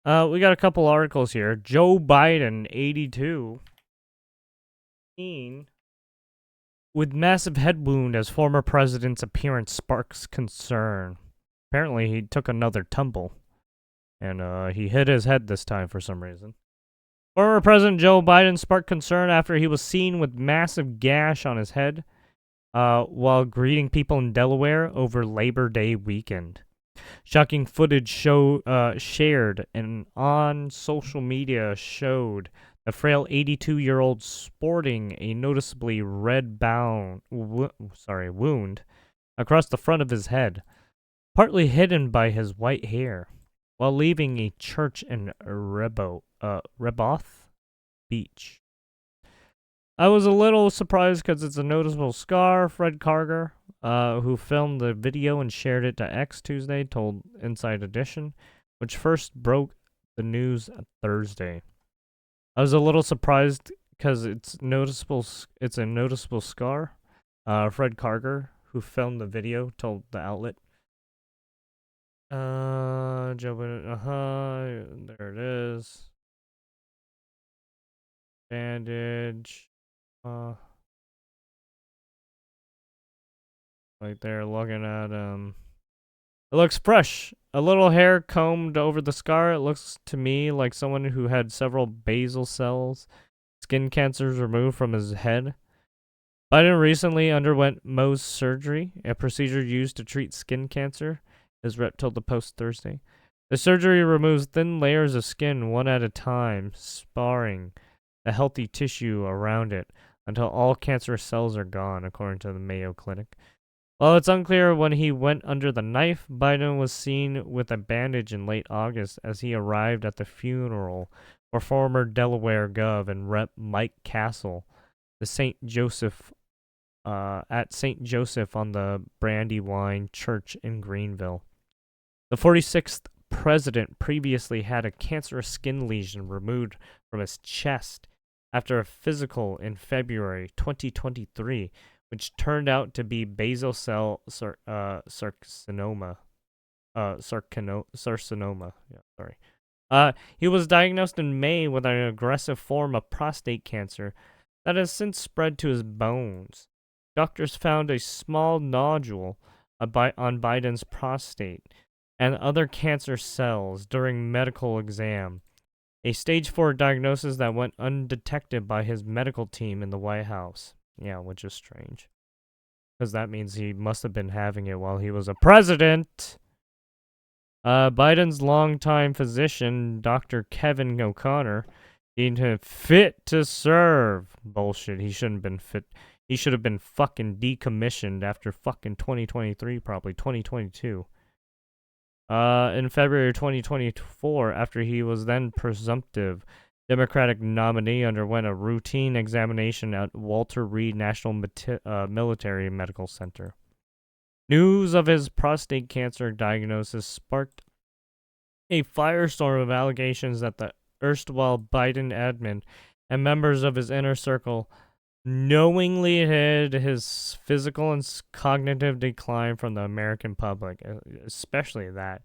We got a couple articles here. Joe Biden, 82, with massive head wound as former president's appearance sparks concern. Apparently, he took another tumble, and he hit his head this time for some reason. Former President Joe Biden sparked concern after he was seen with massive gash on his head while greeting people in Delaware over Labor Day weekend. Shocking footage shared and on social media showed the frail 82-year-old sporting a noticeably red wound across the front of his head, partly hidden by his white hair, while leaving a church in Reboth Beach. I was a little surprised because it's a noticeable scar. Fred Karger, who filmed the video and shared it to X Tuesday, told Inside Edition, which first broke the news Thursday. I was a little surprised because it's noticeable. It's a noticeable scar. Fred Karger, who filmed the video, told the outlet. Joe Biden. There it is. Bandage. Right there, looking at It looks fresh. A little hair combed over the scar. It looks to me like someone who had several basal cells, skin cancers removed from his head. Biden recently underwent Mohs surgery, a procedure used to treat skin cancer, his rep told the Post Thursday. The surgery removes thin layers of skin one at a time, sparring the healthy tissue around it until all cancerous cells are gone, according to the Mayo Clinic. While it's unclear when he went under the knife, Biden was seen with a bandage in late August as he arrived at the funeral for former Delaware Gov and Rep. Mike Castle, the St. Joseph at St. Joseph on the Brandywine Church in Greenville. The 46th president previously had a cancerous skin lesion removed from his chest after a physical in February 2023, which turned out to be basal cell carcinoma. Carcinoma. Yeah, sorry. He was diagnosed in May with an aggressive form of prostate cancer that has since spread to his bones. Doctors found a small nodule on Biden's prostate and other cancer cells during medical exam, a stage 4 diagnosis that went undetected by his medical team in the White House. Yeah, which is strange, because that means he must have been having it while he was a president. Biden's longtime physician, Dr. Kevin O'Connor, deemed him fit to serve. Bullshit. He shouldn't have been fit. He should have been fucking decommissioned after fucking 2023, probably 2022. In February 2024, after he was then presumptive Democratic nominee, underwent a routine examination at Walter Reed National Military Medical Center. News of his prostate cancer diagnosis sparked a firestorm of allegations that the erstwhile Biden admin and members of his inner circle knowingly hid his physical and cognitive decline from the American public, especially that,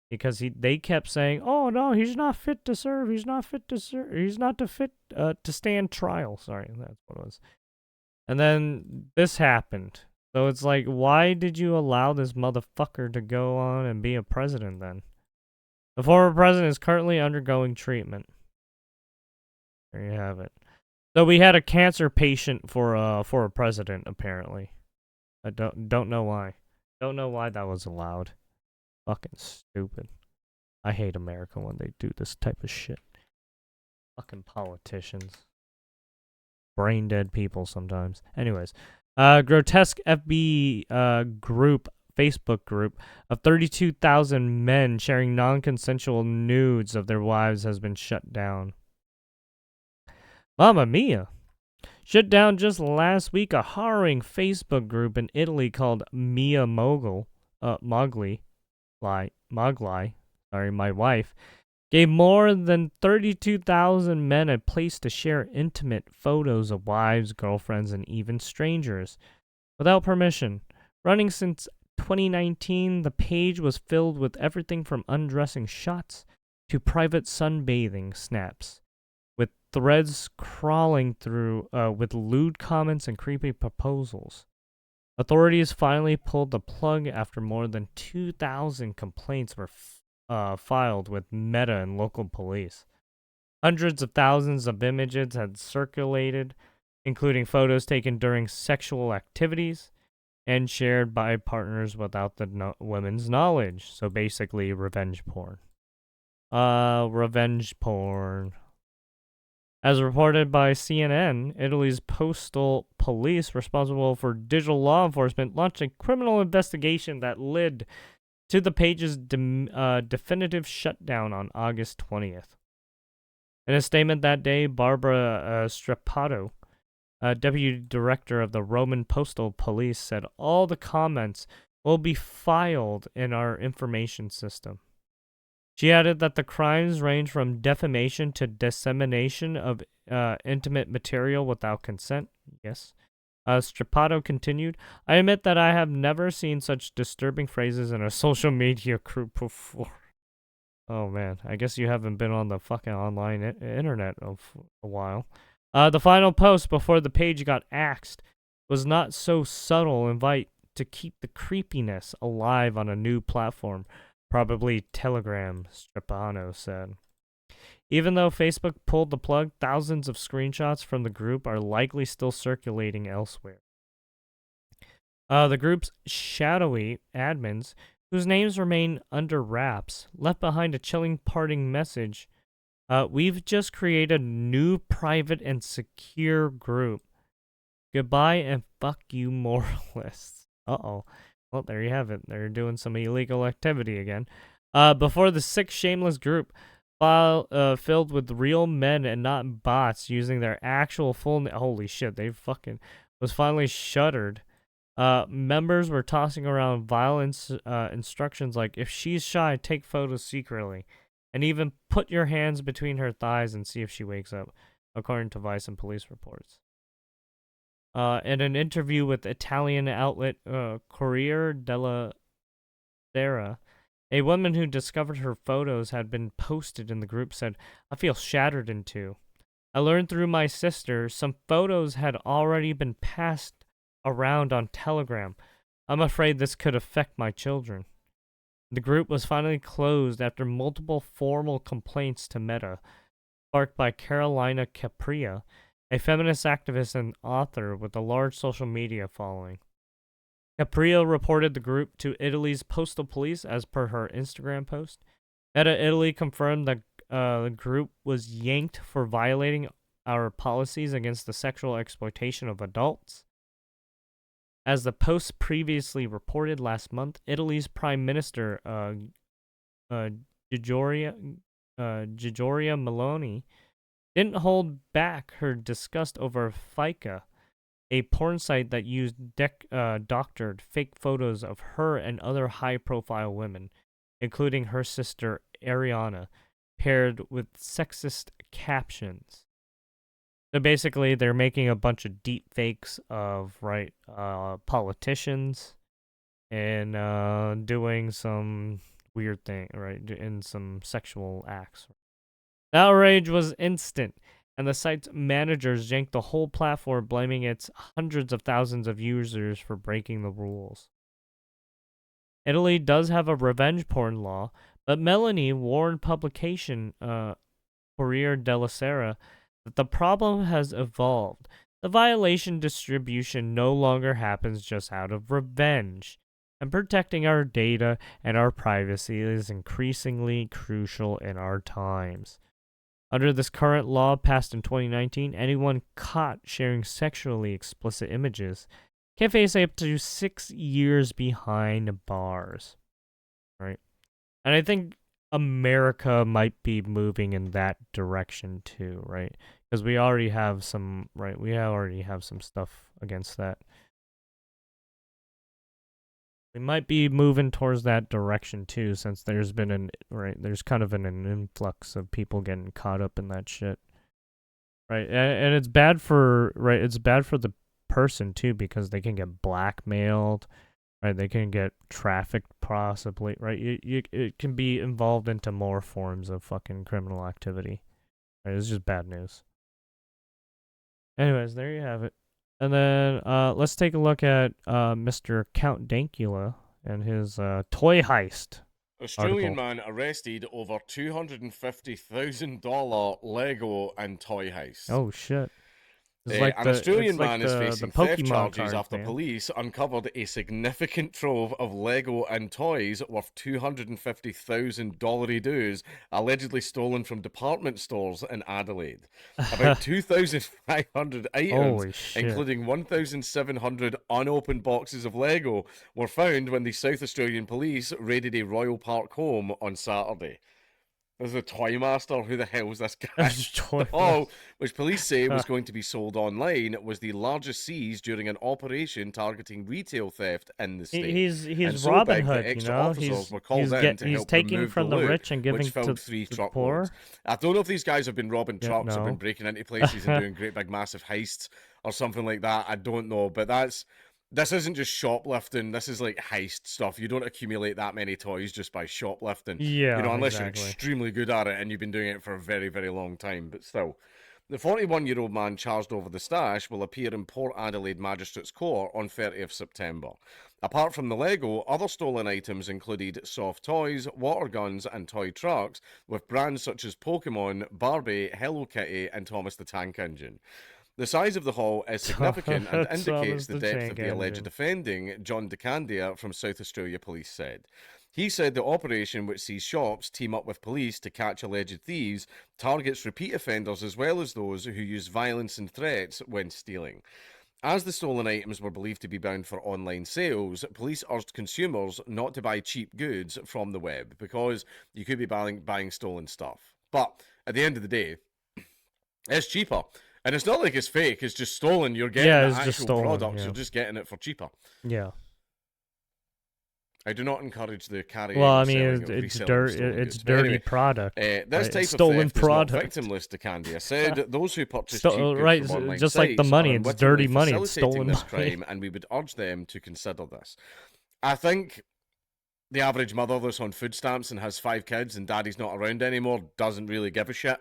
because they kept saying, "Oh no, he's not fit to serve. He's not fit to serve. He's not fit to stand trial." Sorry, that's what it was. And then this happened. So it's like, why did you allow this motherfucker to go on and be a president then? The former president is currently undergoing treatment. There you have it. So we had a cancer patient for a president, apparently. I don't know why. Don't know why that was allowed. Fucking stupid. I hate America when they do this type of shit. Fucking politicians. Brain dead people sometimes. Anyways, grotesque FB group, Facebook group of 32,000 men sharing non-consensual nudes of their wives has been shut down. Mamma mia. Shut down just last week a harrowing Facebook group in Italy called Mia Mogli, my wife, gave more than 32,000 men a place to share intimate photos of wives, girlfriends, and even strangers, without permission. Running since 2019, the page was filled with everything from undressing shots to private sunbathing snaps, with threads crawling through with lewd comments and creepy proposals. Authorities finally pulled the plug after more than 2,000 complaints were filed with Meta and local police. Hundreds of thousands of images had circulated, including photos taken during sexual activities and shared by partners without the women's knowledge. So basically, revenge porn. Revenge porn. As reported by CNN, Italy's postal police, responsible for digital law enforcement, launched a criminal investigation that led to the page's definitive shutdown on August 20th. In a statement that day, Barbara Strepato, deputy director of the Roman Postal Police, said all the comments will be filed in our information system. She added that the crimes range from defamation to dissemination of intimate material without consent. Yes. Strepato continued, I admit that I have never seen such disturbing phrases in a social media group before. Oh man, I guess you haven't been on the fucking online internet of a while. The final post before the page got axed was not so subtle invite to keep the creepiness alive on a new platform. Probably Telegram, Strepano said. Even though Facebook pulled the plug, thousands of screenshots from the group are likely still circulating elsewhere. The group's shadowy admins, whose names remain under wraps, left behind a chilling parting message. We've just created a new private and secure group. Goodbye and fuck you moralists. Uh-oh. Well, there you have it. They're doing some illegal activity again. Before the sick, shameless group, filled with real men and not bots using their actual full holy shit, they fucking was finally shuttered. Members were tossing around violent instructions like, if she's shy, take photos secretly. And even put your hands between her thighs and see if she wakes up, according to Vice and police reports. In an interview with Italian outlet Corriere della Sera, a woman who discovered her photos had been posted in the group said, I feel shattered in two. I learned through my sister some photos had already been passed around on Telegram. I'm afraid this could affect my children. The group was finally closed after multiple formal complaints to Meta, sparked by Carolina Capria, a feminist activist and author with a large social media following. Capria reported the group to Italy's postal police as per her Instagram post. Meta Italy confirmed that the group was yanked for violating our policies against the sexual exploitation of adults. As the Post previously reported last month, Italy's Prime Minister, Giorgia Meloni, didn't hold back her disgust over Fica, a porn site that used doctored fake photos of her and other high-profile women, including her sister Ariana, paired with sexist captions. So basically, they're making a bunch of deep fakes of politicians and doing some weird thing, right, in some sexual acts. The outrage was instant, and the site's managers yanked the whole platform, blaming its hundreds of thousands of users for breaking the rules. Italy does have a revenge porn law, but Melanie warned publication Corriere della Sera that the problem has evolved. The violation distribution no longer happens just out of revenge, and protecting our data and our privacy is increasingly crucial in our times. Under this current law passed in 2019, anyone caught sharing sexually explicit images can face up to 6 years behind bars. Right? And I think America might be moving in that direction too, right? Because we already have some, right? We already have some stuff against that. We might be moving towards that direction too, since there's been there's kind of an influx of people getting caught up in that shit. Right? And it's bad for, it's bad for the person too, because they can get blackmailed. Right, they can get trafficked possibly. Right, it can be involved into more forms of fucking criminal activity. Right, it's just bad news. Anyways, there you have it. And then let's take a look at Mr. Count Dankula and his toy heist Australian article. man arrested over $250,000 Lego and toy heist. Oh shit! An Australian It's like man is the facing theft Pokemon charges cards, after man. police uncovered a significant trove of Lego and toys worth $250,000 dues allegedly stolen from department stores in Adelaide. About 2,500 items, Holy shit! including 1,700 unopened boxes of Lego, were found when the South Australian police raided a Royal Park home on Saturday. There's a toy master. Who the hell is this guy? The haul, which police say was going to be sold online, was the largest seized during an operation targeting retail theft in the state. He's And so Robin big that Hood, you extra know. officers were called in to He's help taking remove the from the loot, rich and which giving filled to 3 the truckloads. poor. I don't know if these guys have been robbing Yeah, trucks or no. been breaking into places and doing great big massive heists or something like that. I don't know, but this isn't just shoplifting. This is like heist stuff. You don't accumulate that many toys just by shoplifting. Yeah, Unless you're exactly. extremely good at it and you've been doing it for a very, very long time. But still, the 41-year-old man charged over the stash will appear in Port Adelaide Magistrates Court on 30th September. Apart from the Lego, other stolen items included soft toys, water guns, and toy trucks with brands such as Pokemon, Barbie, Hello Kitty, and Thomas the Tank Engine. The size of the haul is significant and indicates the depth of the alleged offending, John DeCandia from South Australia Police said. He said the operation, which sees shops team up with police to catch alleged thieves, targets repeat offenders as well as those who use violence and threats when stealing. As the stolen items were believed to be bound for online sales, police urged consumers not to buy cheap goods from the web because you could be buying stolen stuff. But at the end of the day, it's cheaper. And it's not like it's fake, it's just stolen. You're getting the actual products, you're just getting it for cheaper. Yeah. I do not encourage the carrying Well, or I mean, selling of it's reselling stolen it's goods. dirty Anyway, product. this Right? type Stolen of theft product. is not victimless, Decandia said. Those who purchase cheap goods right, from online just sites like the money, are it's dirty money, it's facilitating stolen this money. crime, and we would urge them to consider this. I think the average mother that's on food stamps and has 5 kids and daddy's not around anymore doesn't really give a shit.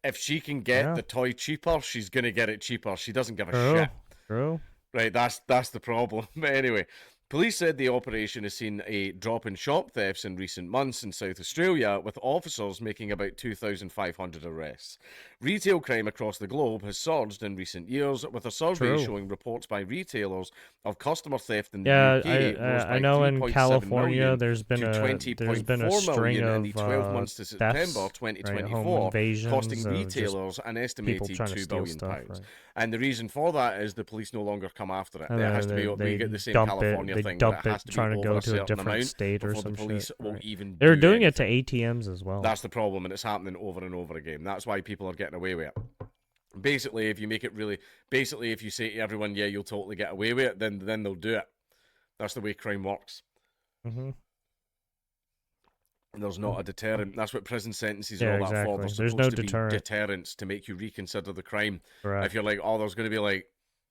If she can get the toy cheaper, she's gonna get it cheaper. She doesn't give a shit. True. Right, that's the problem. But anyway, police said the operation has seen a drop in shop thefts in recent months in South Australia, with officers making about 2,500 arrests. Retail crime across the globe has surged in recent years, with a survey showing reports by retailers of customer theft in the UK rose by I know in 3.7 California million there's been to a 20.4 string million in of the 12 months to September thefts, 2024, costing of retailers an estimated £2 billion. Right. And the reason for that is the police no longer come after it. And It has to be. We get the same California thing. It has to trying be to over go a to a certain different amount state or before some the police shit. will Right. even. They're doing anything. it to ATMs as well. That's the problem, and it's happening over and over again. That's why people are getting away with it. Basically, if you make it really, if you say to everyone, "Yeah, you'll totally get away with it," then they'll do it. That's the way crime works. Mm-hmm. There's not a deterrent. That's what prison sentences Yeah, are all that exactly. for. There's There's supposed no to deterrent. be deterrents to make you reconsider the crime. Correct. If you're like, oh, there's going to be like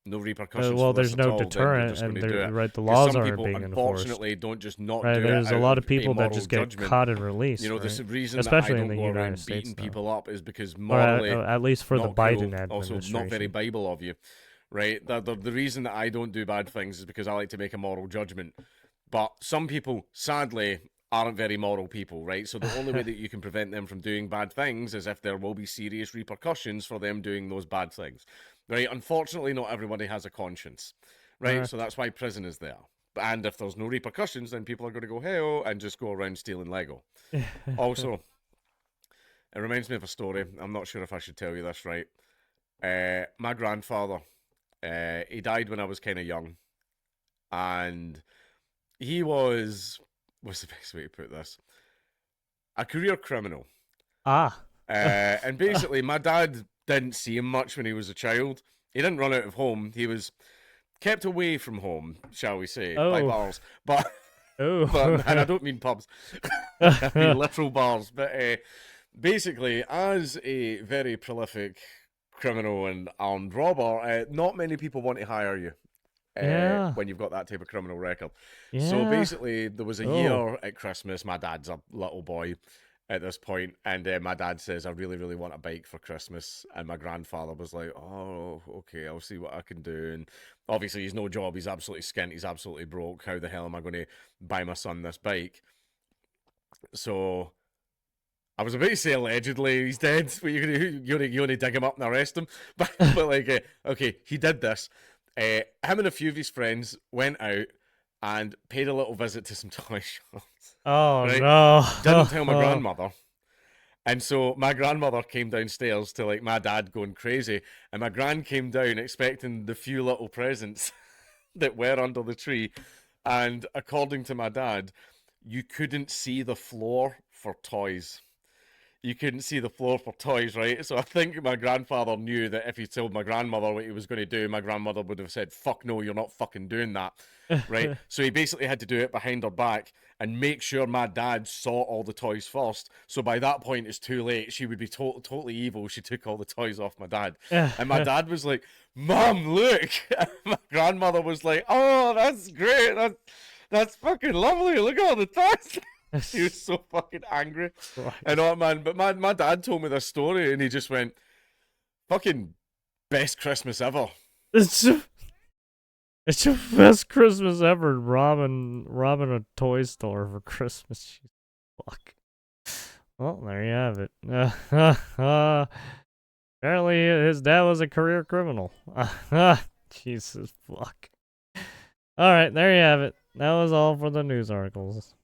no repercussions. Well, for this there's no at all, deterrent, then and right, the laws some aren't people, being unfortunately, enforced. don't just not right, do there's it. a lot of people a that just get judgment. caught and released. You know, right? the reason especially that I in don't the go United around States, beating though. people up is because Or morally, at least for the not Biden cool. Also, administration. not very Bible of you, right? The reason that I don't do bad things is because I like to make a moral judgment. But some people, sadly, aren't very moral people, right? So the only way that you can prevent them from doing bad things is if there will be serious repercussions for them doing those bad things, right? Unfortunately, not everybody has a conscience, right? So that's why prison is there. And if there's no repercussions, then people are going to go, hey-oh, and just go around stealing Lego. Also, it reminds me of a story. I'm not sure if I should tell you this, right? My grandfather, he died when I was kind of young. And he was, what's the best way to put this? A career criminal. And basically, my dad didn't see him much when he was a child. He didn't run out of home. He was kept away from home, shall we say, by bars. But, and I don't mean pubs. I mean literal bars. But basically, as a very prolific criminal and armed robber, not many people want to hire you. Yeah. when you've got that type of criminal record. So Yeah. basically, there was a Oh. year at Christmas. My dad's a little boy at this point, and my dad says, "I really, really want a bike for Christmas." And my grandfather was like, "Oh, okay, I'll see what I can do." And obviously, he's no job. He's absolutely skint. He's absolutely broke. How the hell am I going to buy my son this bike? So I was about to say allegedly he's dead. But you gonna dig him up and arrest him? But like, okay, he did this. Him and a few of his friends went out and paid a little visit to some toy shops. Oh Right? Didn't tell my no. grandmother. And so my grandmother came downstairs to like my dad going crazy, and my gran came down expecting the few little presents that were under the tree. And according to my dad, you couldn't see the floor for toys. You couldn't see the floor for toys, right? So I think my grandfather knew that if he told my grandmother what he was going to do, my grandmother would have said, "Fuck no, you're not fucking doing that." Right? So he basically had to do it behind her back and make sure my dad saw all the toys first. So by that point, it's too late. She would be totally evil. She took all the toys off my dad. And my dad was like, "Mom, look." And my grandmother was like, "Oh, that's great. That's fucking lovely. Look at all the toys." He was so fucking angry. I know, man. But my dad told me this story and he just went, "Fucking best Christmas ever." It's it's your best Christmas ever, robbing a toy store for Christmas. Fuck. Well, there you have it. Apparently, his dad was a career criminal. Jesus fuck. All right, there you have it. That was all for the news articles.